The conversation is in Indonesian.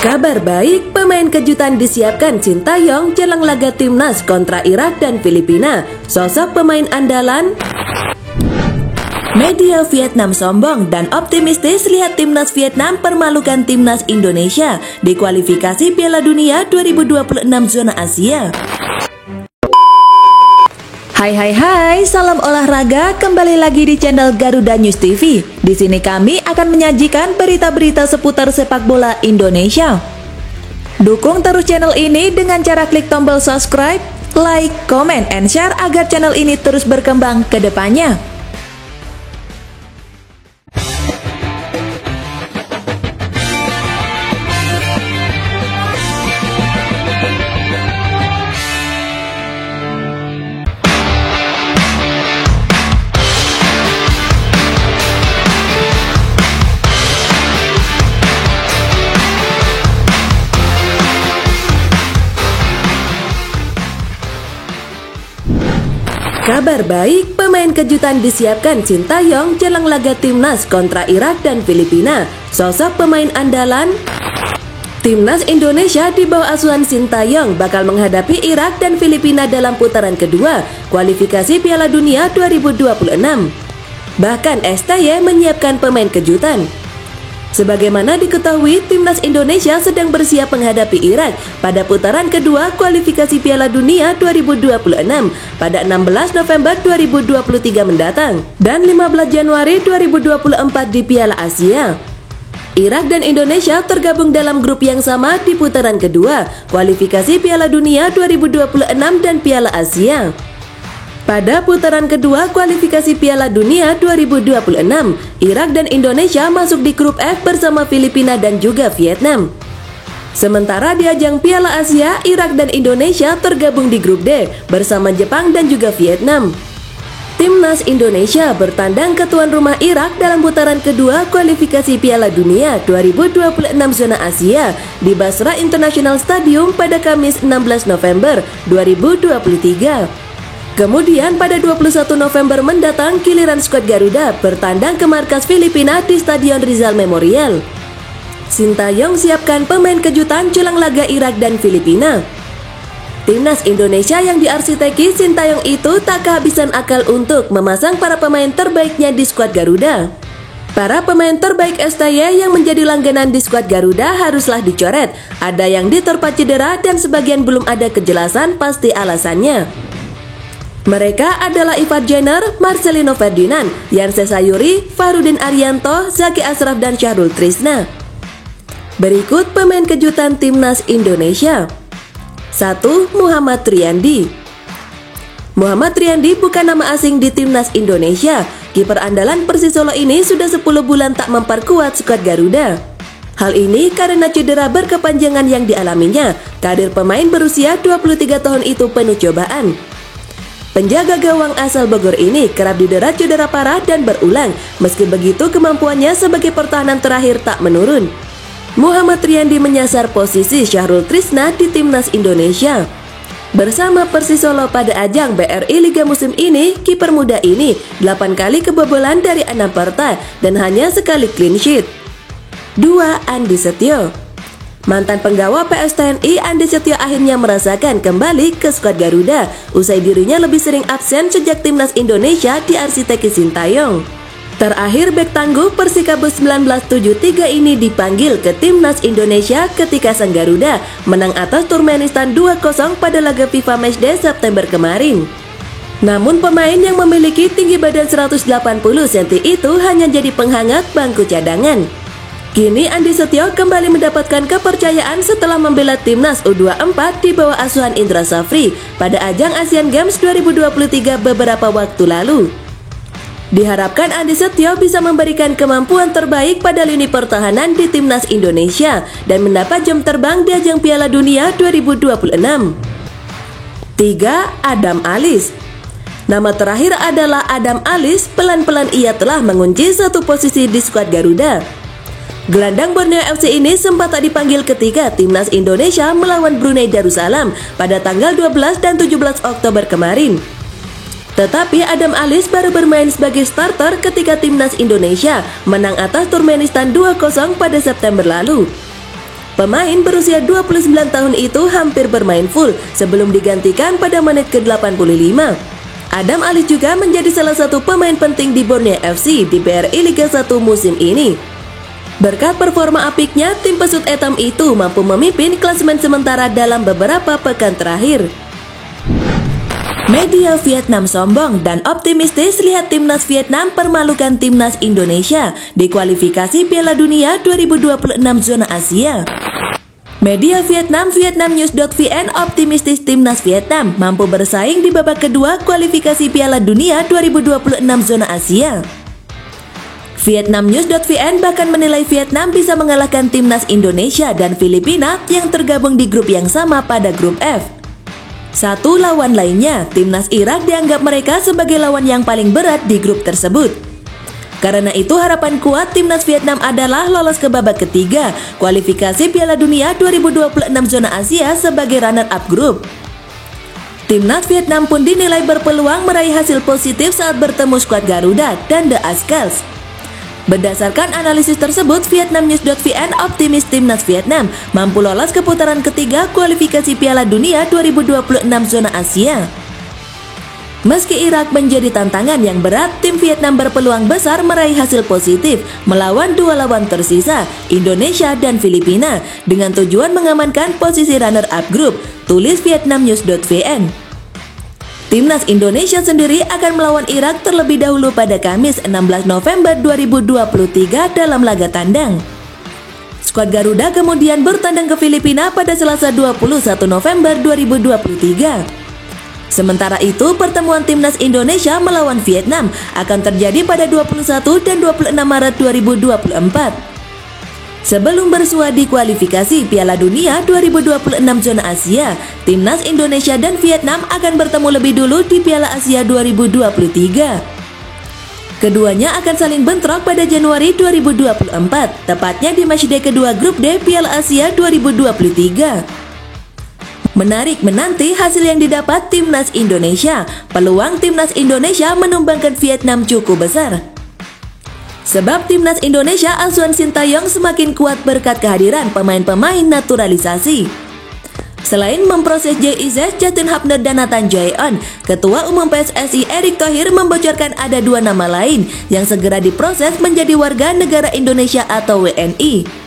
Kabar baik, pemain kejutan disiapkan Sintayong jelang laga timnas kontra Irak dan Filipina. Sosok pemain andalan. Media Vietnam sombong dan optimistis lihat timnas Vietnam permalukan timnas Indonesia di kualifikasi Piala Dunia 2026 zona Asia. Hai, salam olahraga, kembali lagi di channel Garuda News TV. Di sini kami akan menyajikan berita-berita seputar sepak bola Indonesia. Dukung terus channel ini dengan cara klik tombol subscribe, like, comment, and share agar channel ini terus berkembang ke depannya. Kabar baik, pemain kejutan disiapkan Sintayong jelang laga timnas kontra Irak dan Filipina. Sosok pemain andalan. Timnas Indonesia di bawah asuhan Sintayong bakal menghadapi Irak dan Filipina dalam putaran kedua kualifikasi Piala Dunia 2026. Bahkan STY menyiapkan pemain kejutan. Sebagaimana diketahui, timnas Indonesia sedang bersiap menghadapi Irak pada putaran kedua kualifikasi Piala Dunia 2026 pada 16 November 2023 mendatang dan 15 Januari 2024 di Piala Asia. Irak dan Indonesia tergabung dalam grup yang sama di putaran kedua kualifikasi Piala Dunia 2026 dan Piala Asia. Pada putaran kedua kualifikasi Piala Dunia 2026, Irak dan Indonesia masuk di grup F bersama Filipina dan juga Vietnam. Sementara di ajang Piala Asia, Irak dan Indonesia tergabung di grup D bersama Jepang dan juga Vietnam. Timnas Indonesia bertandang ke tuan rumah Irak dalam putaran kedua kualifikasi Piala Dunia 2026 zona Asia di Basra International Stadium pada Kamis 16 November 2023. Kemudian pada 21 November mendatang giliran skuad Garuda bertandang ke markas Filipina di Stadion Rizal Memorial. Sintayong siapkan pemain kejutan jelang laga Irak dan Filipina. Timnas Indonesia yang diarsiteki Sintayong itu tak kehabisan akal untuk memasang para pemain terbaiknya di skuad Garuda. Para pemain terbaik STY yang menjadi langganan di skuad Garuda haruslah dicoret. Ada yang diterpa cedera dan sebagian belum ada kejelasan pasti alasannya. Mereka adalah Ivar Jenner, Marcelino Ferdinand, Yanse Sayuri, Farudin Arianto, Zaki Ashraf, dan Syahrul Trisna. Berikut pemain kejutan timnas Indonesia. 1. Muhammad Riyandi. Muhammad Riyandi bukan nama asing di timnas Indonesia. Kiper andalan Persisolo ini sudah 10 bulan tak memperkuat skuad Garuda. Hal ini karena cedera berkepanjangan yang dialaminya. Karir pemain berusia 23 tahun itu penuh cobaan. Penjaga gawang asal Bogor ini kerap didera cedera parah dan berulang. Meski begitu, kemampuannya sebagai pertahanan terakhir tak menurun. Muhammad Riyandi menyasar posisi Syahrul Trisna di timnas Indonesia. Bersama Persisolo pada ajang BRI Liga musim ini, kiper muda ini 8 kali kebobolan dari 6 partai dan hanya sekali clean sheet. 2. Andi Setio. Mantan penggawa PS TNI Andi Setio akhirnya merasakan kembali ke skuad Garuda usai dirinya lebih sering absen sejak timnas Indonesia diarsiteki Sintayong. Terakhir bek tangguh Persikabo 1973 ini dipanggil ke timnas Indonesia ketika sang Garuda menang atas Turkmenistan 2-0 pada laga FIFA Matchday September kemarin. Namun pemain yang memiliki tinggi badan 180 cm itu hanya jadi penghangat bangku cadangan. Kini Andi Setio kembali mendapatkan kepercayaan setelah membela timnas U24 di bawah asuhan Indra Safri pada ajang Asian Games 2023 beberapa waktu lalu. Diharapkan Andi Setio bisa memberikan kemampuan terbaik pada lini pertahanan di timnas Indonesia dan mendapat jam terbang di ajang Piala Dunia 2026. 3. Adam Alis. Nama terakhir adalah Adam Alis. Pelan-pelan ia telah mengunci satu posisi di skuad Garuda. Gelandang Borneo FC ini sempat tak dipanggil ketika timnas Indonesia melawan Brunei Darussalam pada tanggal 12 dan 17 Oktober kemarin. Tetapi Adam Alis baru bermain sebagai starter ketika timnas Indonesia menang atas Turkmenistan 2-0 pada September lalu. Pemain berusia 29 tahun itu hampir bermain full sebelum digantikan pada menit ke-85. Adam Ali juga menjadi salah satu pemain penting di Borneo FC di BRI Liga 1 musim ini. Berkat performa apiknya, tim pesut etam itu mampu memimpin klasemen sementara dalam beberapa pekan terakhir. Media Vietnam sombong dan optimistis lihat timnas Vietnam permalukan timnas Indonesia di kualifikasi Piala Dunia 2026 zona Asia. Media Vietnamnews.vn optimistis timnas Vietnam mampu bersaing di babak kedua kualifikasi Piala Dunia 2026 zona Asia. Vietnamnews.vn bahkan menilai Vietnam bisa mengalahkan timnas Indonesia dan Filipina yang tergabung di grup yang sama pada grup F. Satu lawan lainnya, timnas Irak dianggap mereka sebagai lawan yang paling berat di grup tersebut. Karena itu harapan kuat timnas Vietnam adalah lolos ke babak ketiga, kualifikasi Piala Dunia 2026 zona Asia sebagai runner-up grup. Timnas Vietnam pun dinilai berpeluang meraih hasil positif saat bertemu skuad Garuda dan The Azkals. Berdasarkan analisis tersebut, Vietnamnews.vn optimis timnas Vietnam mampu lolos ke putaran ketiga kualifikasi Piala Dunia 2026 zona Asia. Meski Irak menjadi tantangan yang berat, tim Vietnam berpeluang besar meraih hasil positif melawan dua lawan tersisa, Indonesia dan Filipina, dengan tujuan mengamankan posisi runner-up grup, tulis Vietnamnews.vn. Timnas Indonesia sendiri akan melawan Irak terlebih dahulu pada Kamis 16 November 2023 dalam laga tandang. Skuad Garuda kemudian bertandang ke Filipina pada Selasa 21 November 2023. Sementara itu, pertemuan timnas Indonesia melawan Vietnam akan terjadi pada 21 dan 26 Maret 2024. Sebelum bersua di kualifikasi Piala Dunia 2026 zona Asia, timnas Indonesia dan Vietnam akan bertemu lebih dulu di Piala Asia 2023. Keduanya akan saling bentrok pada Januari 2024, tepatnya di matchday kedua grup D Piala Asia 2023. Menarik menanti hasil yang didapat timnas Indonesia. Peluang timnas Indonesia menumbangkan Vietnam cukup besar. Sebab timnas Indonesia asuhan Sintayong semakin kuat berkat kehadiran pemain-pemain naturalisasi. Selain memproses JIZ, Justin Hubner dan Nathan Jayon, Ketua Umum PSSI Erick Thohir membocorkan ada dua nama lain yang segera diproses menjadi warga negara Indonesia atau WNI.